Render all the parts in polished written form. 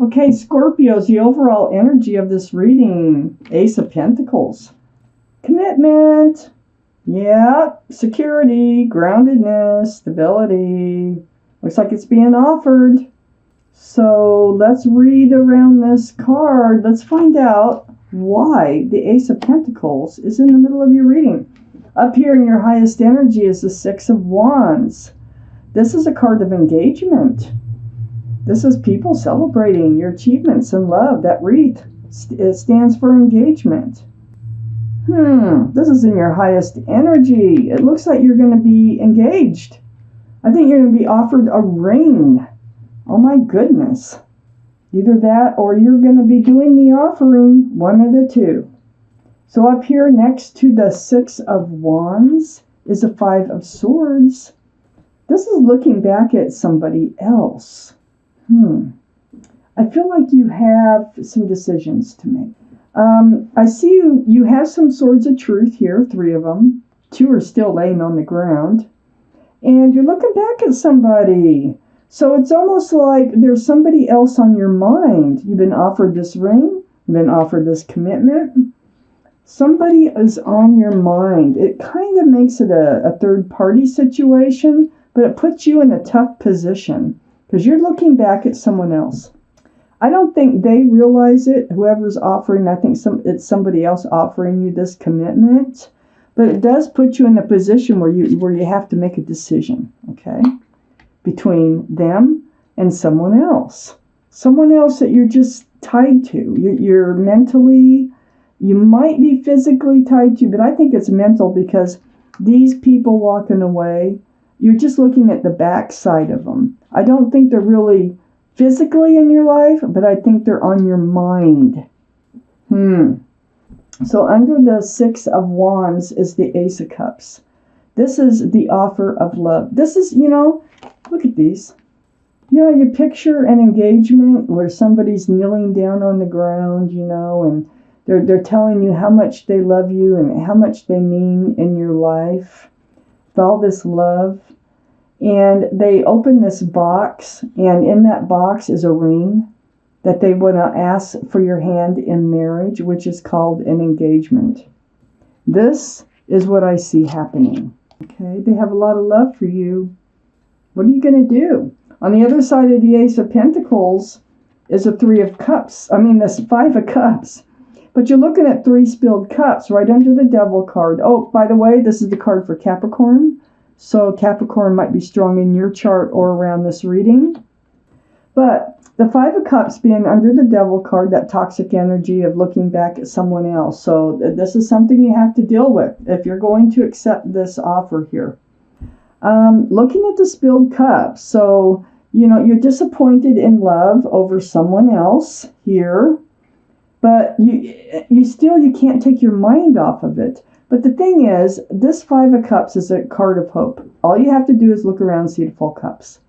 Okay, Scorpios, the overall energy of this reading, Ace of Pentacles. Commitment. Yeah, security, groundedness, stability. Looks like it's being offered. So let's read around this card. Let's find out why the Ace of Pentacles is in the middle of your reading. Up here in your highest energy is the Six of Wands. This is a card of engagement. This is people celebrating your achievements in love. That wreath, it stands for engagement. This is in your highest energy. It looks like you're going to be engaged. I think you're going to be offered a ring. Oh my goodness. Either that or you're going to be doing the offering, one of the two. So up here next to the Six of Wands is a Five of Swords. This is looking back at somebody else. I feel like you have some decisions to make. I see you have some swords of truth here, 3 of them. 2 are still laying on the ground. And you're looking back at somebody. So it's almost like there's somebody else on your mind. You've been offered this ring. You've been offered this commitment. Somebody is on your mind. It kind of makes it a third-party situation, but it puts you in a tough position because you're looking back at someone else. I don't think they realize it, whoever's offering. I think it's somebody else offering you this commitment. But it does put you in a position where you have to make a decision, okay, between them and someone else. Someone else that you're just tied to. You're mentally, you might be physically tied to, but I think it's mental because these people walking away, you're just looking at the backside of them. I don't think they're really physically in your life, but I think they're on your mind. So under the Six of Wands is the Ace of Cups. This is the offer of love. This is, look at these. You picture an engagement where somebody's kneeling down on the ground, and they're telling you how much they love you and how much they mean in your life. With all this love. And they open this box, and in that box is a ring that they want to ask for your hand in marriage, which is called an engagement. This is what I see happening. Okay, they have a lot of love for you. What are you going to do? On the other side of the Ace of Pentacles is a this Five of Cups. But you're looking at 3 spilled cups right under the Devil card. Oh, by the way, this is the card for Capricorn. So Capricorn might be strong in your chart or around this reading. But the Five of Cups being under the Devil card, that toxic energy of looking back at someone else. So this is something you have to deal with if you're going to accept this offer here. Looking at the spilled cups. So, you're disappointed in love over someone else here. But you can't take your mind off of it. But the thing is, this Five of Cups is a card of hope. All you have to do is look around and see the full cups.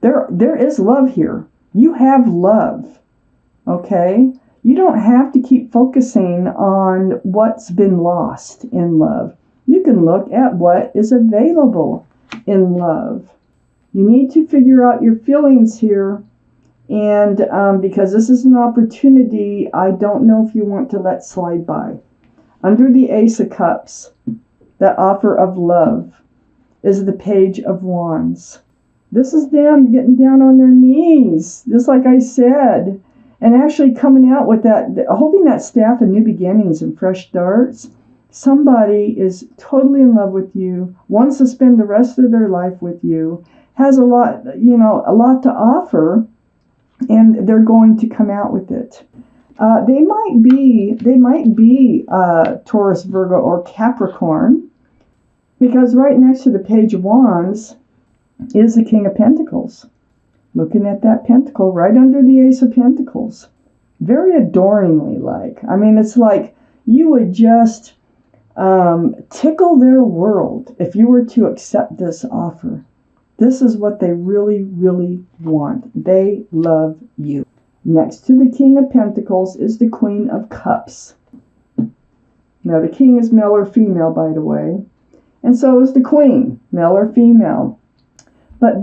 There is love here. You have love, okay? You don't have to keep focusing on what's been lost in love. You can look at what is available in love. You need to figure out your feelings here. And because this is an opportunity, I don't know if you want to let slide by. Under the Ace of Cups, that offer of love, is the Page of Wands. This is them getting down on their knees, just like I said, and actually coming out with that, holding that staff of new beginnings and fresh starts. Somebody is totally in love with you, wants to spend the rest of their life with you, has a lot to offer, and they're going to come out with it. They might be Taurus, Virgo, or Capricorn, because right next to the Page of Wands is the King of Pentacles. Looking at that pentacle right under the Ace of Pentacles. Very adoringly like. It's like you would just tickle their world if you were to accept this offer. This is what they really, really want. They love you. Next to the King of Pentacles is the Queen of Cups. Now, the King is male or female, by the way. And so is the Queen, male or female. But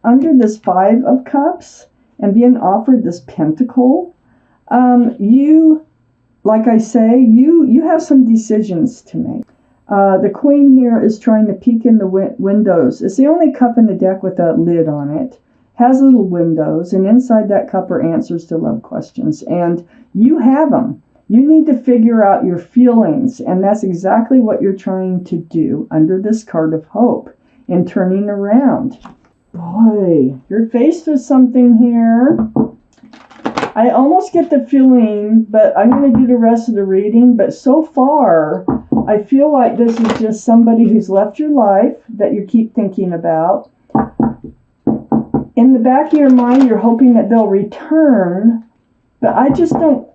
under this Five of Cups and being offered this pentacle, you, like I say, you have some decisions to make. The queen here is trying to peek in the windows. It's the only cup in the deck with a lid on it. Has little windows, and inside that cup are answers to love questions. And you have them. You need to figure out your feelings, and that's exactly what you're trying to do under this card of hope and turning around. Boy, you're faced with something here. I almost get the feeling, but I'm going to do the rest of the reading, but so far, I feel like this is just somebody who's left your life that you keep thinking about. In the back of your mind, you're hoping that they'll return, but I just don't.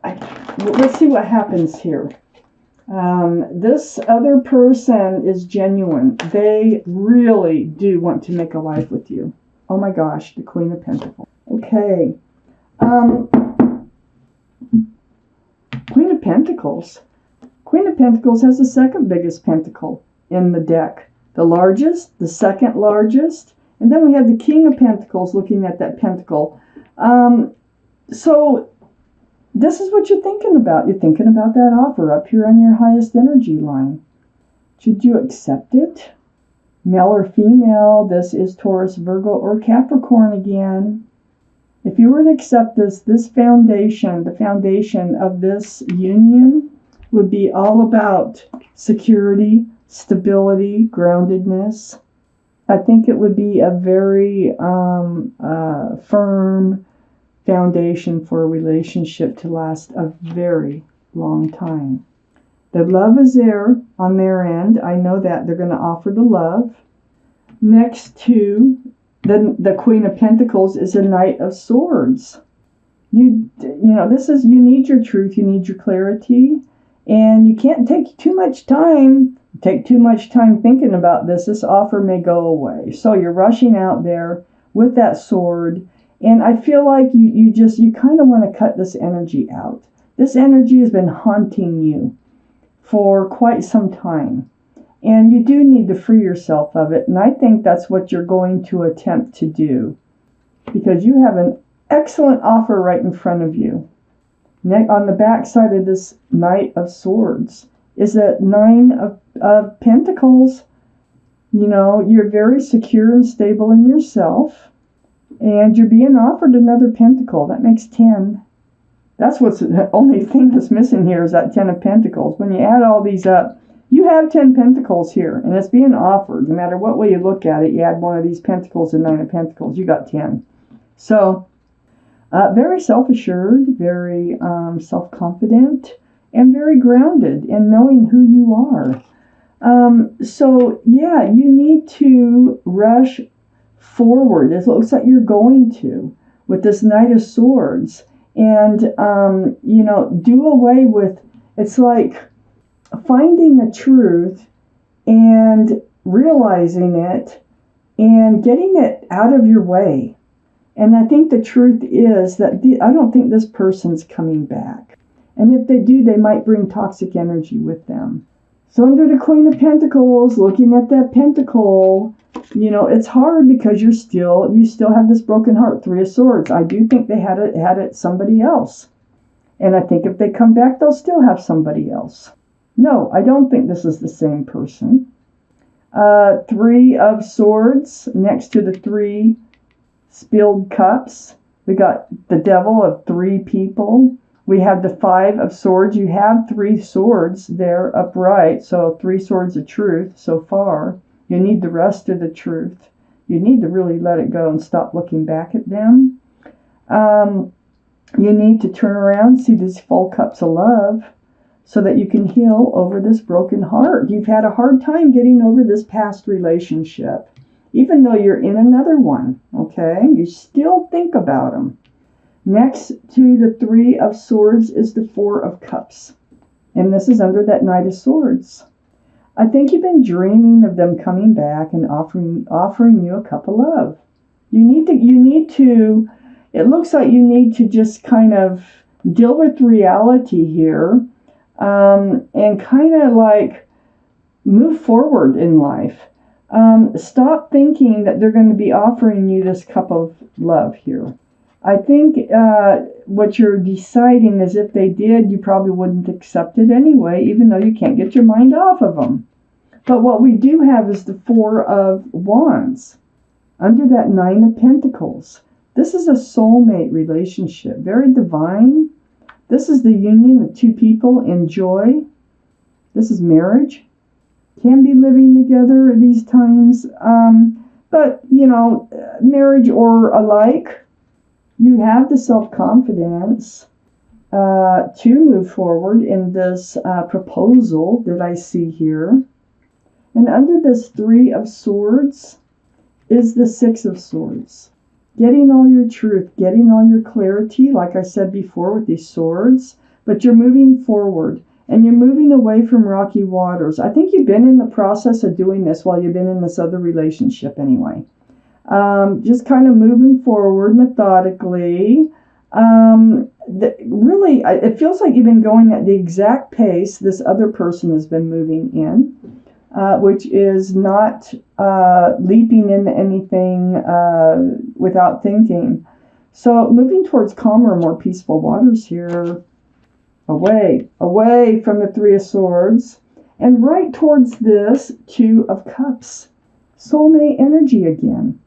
Let's see what happens here. This other person is genuine. They really do want to make a life with you. Oh my gosh, the Queen of Pentacles. Okay. Queen of Pentacles. Queen of Pentacles has the second biggest pentacle in the deck. The largest, the second largest, and then we have the King of Pentacles looking at that pentacle. So this is what you're thinking about. You're thinking about that offer up here on your highest energy line. Should you accept it? Male or female, this is Taurus, Virgo, or Capricorn again. If you were to accept this foundation, the foundation of this union would be all about security, stability, groundedness. I think it would be a very firm foundation for a relationship to last a very long time. The love is there on their end. I know that they're going to offer the love. Next to the Queen of Pentacles is a Knight of Swords. You know, this is, you need your truth, you need your clarity, and you can't take too much time. Take too much time thinking about this. This offer may go away. So you're rushing out there with that sword, and I feel like you kind of want to cut this energy out. This energy has been haunting you for quite some time, and you do need to free yourself of it, and I think that's what you're going to attempt to do, because you have an excellent offer right in front of you. On the back side of this Knight of Swords is a Nine of Pentacles. You know, you're very secure and stable in yourself, and you're being offered another pentacle. That makes 10. That's what's the only thing that's missing here, is that 10 of Pentacles. When you add all these up, you have 10 pentacles here, and it's being offered. No matter what way you look at it, you add one of these pentacles and 9 of Pentacles, you got 10. So, very self-assured, very self-confident, and very grounded in knowing who you are. So, yeah, you need to rush forward. It looks like you're going to with this Knight of Swords. And, you know, do away with, it's like finding the truth and realizing it and getting it out of your way. And I think the truth is that I don't think this person's coming back. And if they do, they might bring toxic energy with them. So under the Queen of Pentacles, looking at that pentacle, you know, it's hard because you still have this broken heart. 3 of Swords. I do think they had it somebody else. And I think if they come back, they'll still have somebody else. No, I don't think this is the same person. 3 of Swords next to the 3 spilled cups. We got the Devil of 3 people. We have the 5 of Swords. You have 3 swords there upright, so 3 swords of truth so far. You need the rest of the truth. You need to really let it go and stop looking back at them. You need to turn around, see these full cups of love, so that you can heal over this broken heart. You've had a hard time getting over this past relationship, even though you're in another one, okay? You still think about them. Next to the 3 of Swords is the 4 of Cups. And this is under that Knight of Swords. I think you've been dreaming of them coming back and offering you a cup of love. You need to, it looks like you need to just kind of deal with reality here, and kind of like move forward in life. Stop thinking that they're going to be offering you this cup of love here. I think what you're deciding is if they did, you probably wouldn't accept it anyway, even though you can't get your mind off of them. But what we do have is the Four of Wands under that Nine of Pentacles. This is a soulmate relationship, very divine. This is the union of two people in joy. This is marriage. Can be living together at these times. But, you know, marriage or alike, you have the self-confidence to move forward in this proposal that I see here. And under this Three of Swords is the Six of Swords. Getting all your truth, getting all your clarity, like I said before with these swords, but you're moving forward and you're moving away from rocky waters. I think you've been in the process of doing this while you've been in this other relationship anyway. Just kind of moving forward methodically. Really, it feels like you've been going at the exact pace this other person has been moving in. Which is not leaping into anything without thinking. So moving towards calmer, more peaceful waters here. Away from the Three of Swords. And right towards this Two of Cups. Soulmate energy again.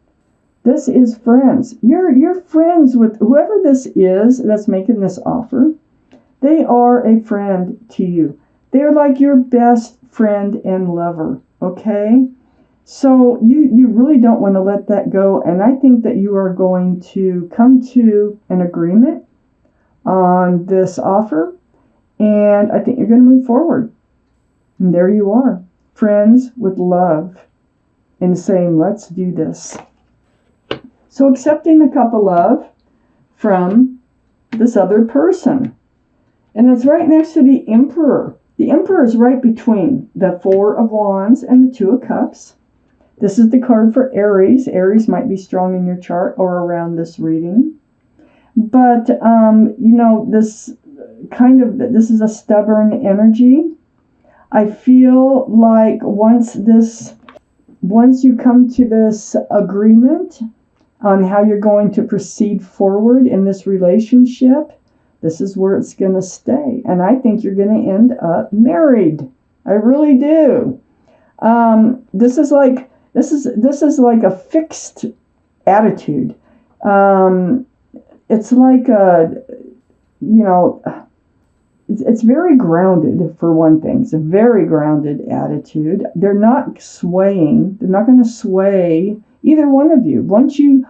This is friends. You're friends with whoever this is that's making this offer. They are a friend to you. They're like your best friend and lover, okay? So you really don't want to let that go, and I think that you are going to come to an agreement on this offer, and I think you're going to move forward. And there you are, friends with love, and saying, let's do this. So accepting the cup of love from this other person. And it's right next to the Emperor. The Emperor is right between the Four of Wands and the Two of Cups. This is the card for Aries. Aries might be strong in your chart or around this reading. But, you know, this is a stubborn energy. I feel like once you come to this agreement on how you're going to proceed forward in this relationship, this is where it's going to stay. And I think you're going to end up married. I really do. This is like a fixed attitude. It's like it's very grounded, for one thing. It's a very grounded attitude. They're not swaying. They're not going to sway either one of you. Once you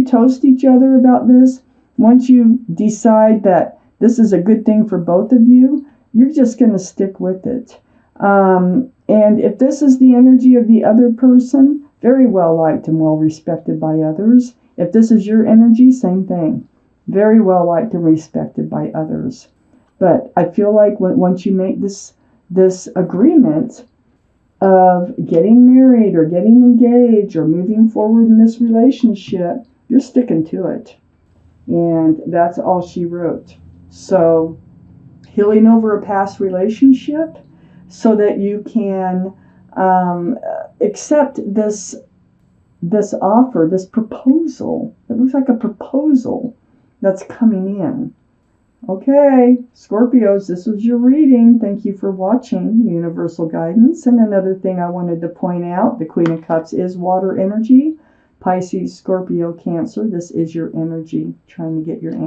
toast each other about this, once you decide that this is a good thing for both of you, you're just going to stick with it. And if this is the energy of the other person, very well liked and well respected by others. If this is your energy, same thing. Very well liked and respected by others. But I feel like once you make this agreement of getting married or getting engaged or moving forward in this relationship, you're sticking to it. And that's all she wrote. So healing over a past relationship so that you can accept this offer, this proposal. It looks like a proposal that's coming in. Okay, Scorpios, this was your reading. Thank you for watching Universal Guidance. And another thing I wanted to point out, the Queen of Cups is water energy. Pisces, Scorpio, Cancer, this is your energy, trying to get your